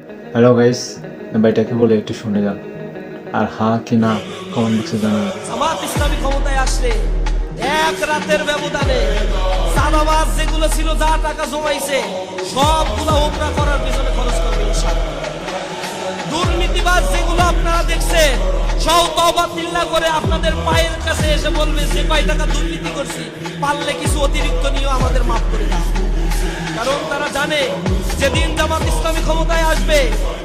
Hello guys, ভাইটাকে বলে একটু শুনে যান, আর হ্যাঁ কি না কমেন্ট বক্সে জানাবেন। জামাত ইসলামী ক্ষমতায় আসলে এক রাতের ব্যবধানে চাঁদাবাজ যেগুলো ছিল, যা টাকা জমাইছে সবগুলো ওমরা করার পিছনে খরচ করবে ইনশাআল্লাহ। দুর্নীতিবাজ যেগুলো আপনারা দেখছেন সব তওবা তিল্লা করে আপনাদের পায়ের কাছে এসে বলবে যে কয় টাকা দুর্নীতি করছি, পারলে কিছু অতিরিক্ত নিয়েও আমাদের মাফ করে দাও। কারণ তারা জানে যেদিন জামাত ইসলামী ক্ষমতায় আসবে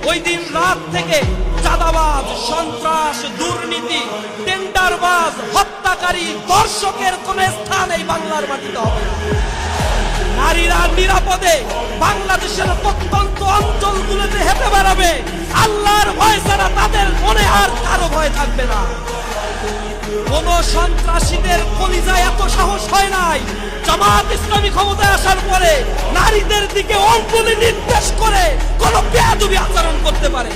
ওই দিন রাত থেকে চাঁদাবাজ, সন্ত্রাস, দুর্নীতি, টেন্ডারবাজ, হত্যাকারী, দর্শকের কোন স্থান এই বাংলার মাটিতে হবে না। নারীরা নিরাপদে বাংলাদেশের প্রত্যন্ত অঞ্চলগুলোতে হেঁটে বেড়াবে। আল্লাহর ভয় ছাড়া তাদের মনে আর কারো ভয় থাকবে না। কোন সন্ত্রাসীদের কলিজায় এত সাহস হয় নাই জামাত ইসলামী ক্ষমতায় আসার পরে নারীদের দিকে অঙ্গুলি নির্দেশ করে কোন বেয়াদবি আচরণ করতে পারে।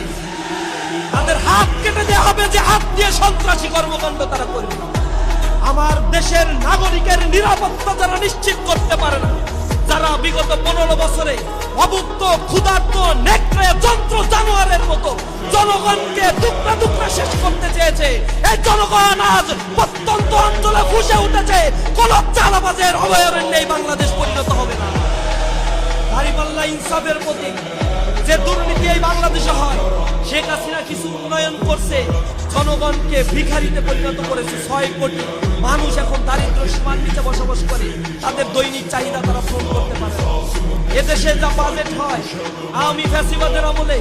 তাদের হাত কেটে দেওয়া হবে, যে হাত দিয়ে সন্ত্রাসী কর্মকাণ্ড তারা করবে। আমার দেশের নাগরিকের নিরাপত্তা যারা নিশ্চিত করতে পারে না, যারা বিগত 15 বছরে অভুক্ত, ক্ষুধার্ত, নেকড়ে, যন্ত্র জানোয়ারের মতো জনগণকে টুকরা টুকরা শেষ করতে চেয়েছে, এই জনগণ আজ প্রত্যন্ত অঞ্চলে ফুসে উঠেছে। কোন চালাবাজের অভয়ারণ্যে বাংলাদেশ পরিণত হবে না। দাঁড়িপাল্লা ইনসাফের প্রতি যে দুর্নীতি এই বাংলাদেশে হয়, শেখ হাসিনা কিছু উন্নয়ন করছে, জনগণকে ভিখারিতে পরিণত করেছে। 6 কোটি মানুষ এখন দারিদ্র সীমার নিচে বসবাস করে, তাদের দৈনিক চাহিদা তারা পূরণ করতে পারে। এদেশে যা বাজেট হয়, আওয়ামী ফ্যাসিবাদের আমলে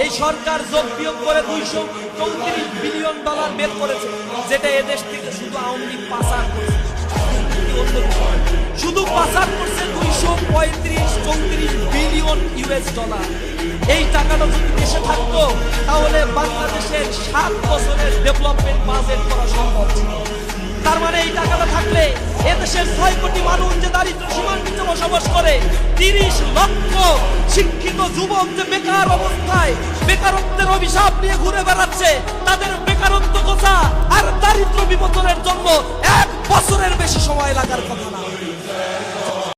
এই সরকার যোগ বিয়োগ করে $234 বিলিয়ন বের করেছে, যেটা এদেশ থেকে শুধু আওয়ামী লীগ পাচার করেছে। শুধু পাচার করছে $235-34 বিলিয়ন US। এই টাকাটা যদি দেশে থাকতো তাহলে বাংলাদেশের 7 বছরের ডেভেলপমেন্ট বাজেট করা সম্ভব ছিল। তার মানে এই টাকাটা থাকলে এদেশের 6 কোটি মানুষ যে দারিদ্র সীমার নিচে বসবাস করে, 30 লক্ষ শিক্ষিত যুবক যে বেকার অবস্থায় বেকারত্বের অভিশাপ নিয়ে ঘুরে বেড়াচ্ছে, তাদের বেকার